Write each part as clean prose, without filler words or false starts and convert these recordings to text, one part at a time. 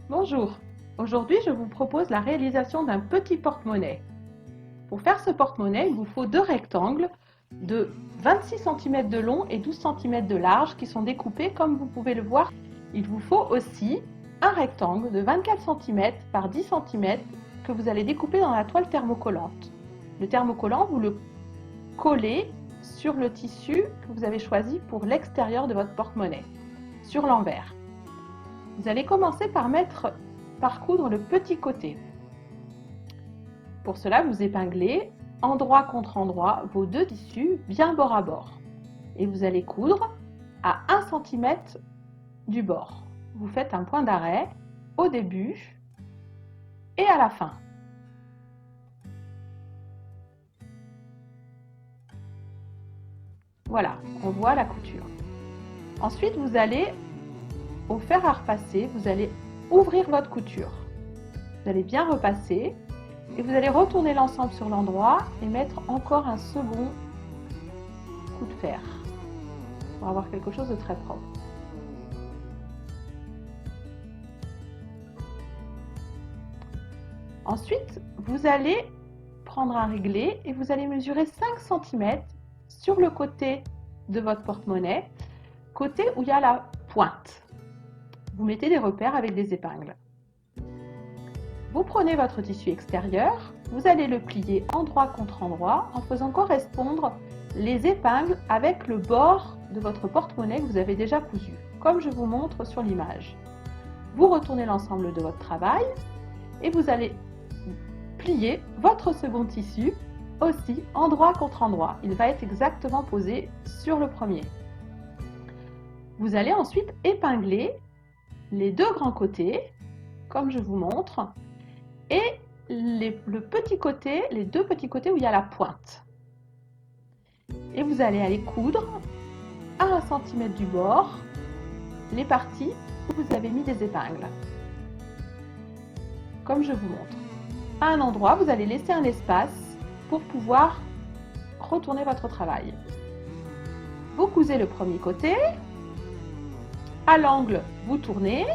Bonjour, aujourd'hui je vous propose la réalisation d'un petit porte-monnaie. Pour faire ce porte-monnaie, il vous faut deux rectangles de 26 cm de long et 12 cm de large qui sont découpés comme vous pouvez le voir. Il vous faut aussi un rectangle de 24 cm par 10 cm que vous allez découper dans la toile thermocollante. Le thermocollant, vous le collez sur le tissu que vous avez choisi pour l'extérieur de votre porte-monnaie, sur l'envers. Vous allez commencer par coudre le petit côté. Pour cela, vous épinglez endroit contre endroit vos deux tissus bien bord à bord. Et vous allez coudre à 1 cm du bord. Vous faites un point d'arrêt au début et à la fin. Voilà, on voit la couture. Ensuite, vous allez, au fer à repasser, vous allez ouvrir votre couture. Vous allez bien repasser et vous allez retourner l'ensemble sur l'endroit et mettre encore un second coup de fer pour avoir quelque chose de très propre. Ensuite, vous allez prendre un réglé et vous allez mesurer 5 cm sur le côté de votre porte-monnaie, côté où il y a la pointe. Vous mettez des repères avec des épingles. Vous prenez votre tissu extérieur, vous allez le plier endroit contre endroit en faisant correspondre les épingles avec le bord de votre porte-monnaie que vous avez déjà cousu, comme je vous montre sur l'image. Vous retournez l'ensemble de votre travail et vous allez plier votre second tissu aussi endroit contre endroit. Il va être exactement posé sur le premier. Vous allez ensuite épingler les deux grands côtés, comme je vous montre, et les deux petits côtés où il y a la pointe. Et vous allez aller coudre à 1 cm du bord les parties où vous avez mis des épingles, comme je vous montre. À un endroit, vous allez laisser un espace pour pouvoir retourner votre travail. Vous cousez le premier côté, à l'angle, vous tournez,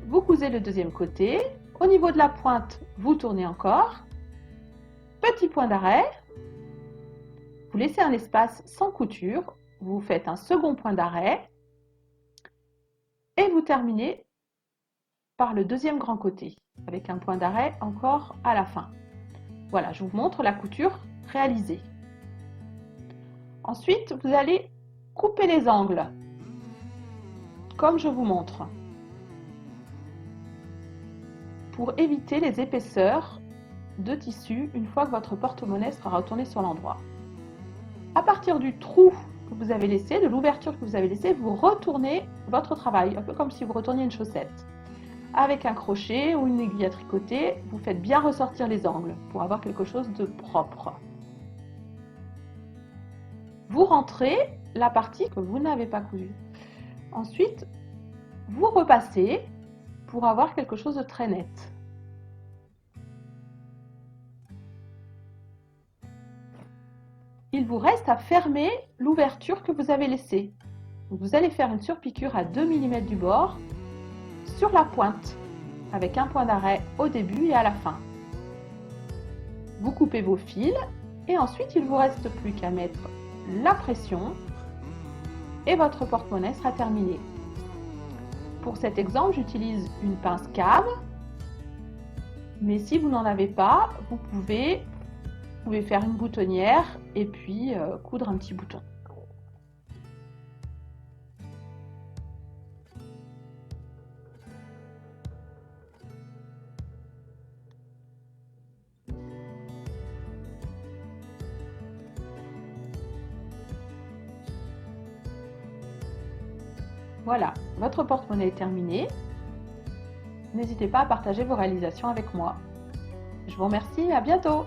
vous cousez le deuxième côté, au niveau de la pointe, vous tournez encore, petit point d'arrêt, vous laissez un espace sans couture, vous faites un second point d'arrêt et vous terminez par le deuxième grand côté, avec un point d'arrêt encore à la fin. Voilà, je vous montre la couture réalisée. Ensuite, vous allez couper les angles, comme je vous montre, pour éviter les épaisseurs de tissu une fois que votre porte-monnaie sera retourné sur l'endroit. À partir du trou que vous avez laissé, de l'ouverture que vous avez laissée, vous retournez votre travail, un peu comme si vous retourniez une chaussette. Avec un crochet ou une aiguille à tricoter, vous faites bien ressortir les angles pour avoir quelque chose de propre. Vous rentrez la partie que vous n'avez pas cousue. Ensuite, vous repassez pour avoir quelque chose de très net. Il vous reste à fermer l'ouverture que vous avez laissée. Vous allez faire une surpiqûre à 2 mm du bord sur la pointe, avec un point d'arrêt au début et à la fin. Vous coupez vos fils et ensuite il ne vous reste plus qu'à mettre la pression et votre porte-monnaie sera terminé. Pour cet exemple, j'utilise une pince cave, mais si vous n'en avez pas, vous pouvez faire une boutonnière et puis coudre un petit bouton. Voilà, votre porte-monnaie est terminée. N'hésitez pas à partager vos réalisations avec moi. Je vous remercie, à bientôt!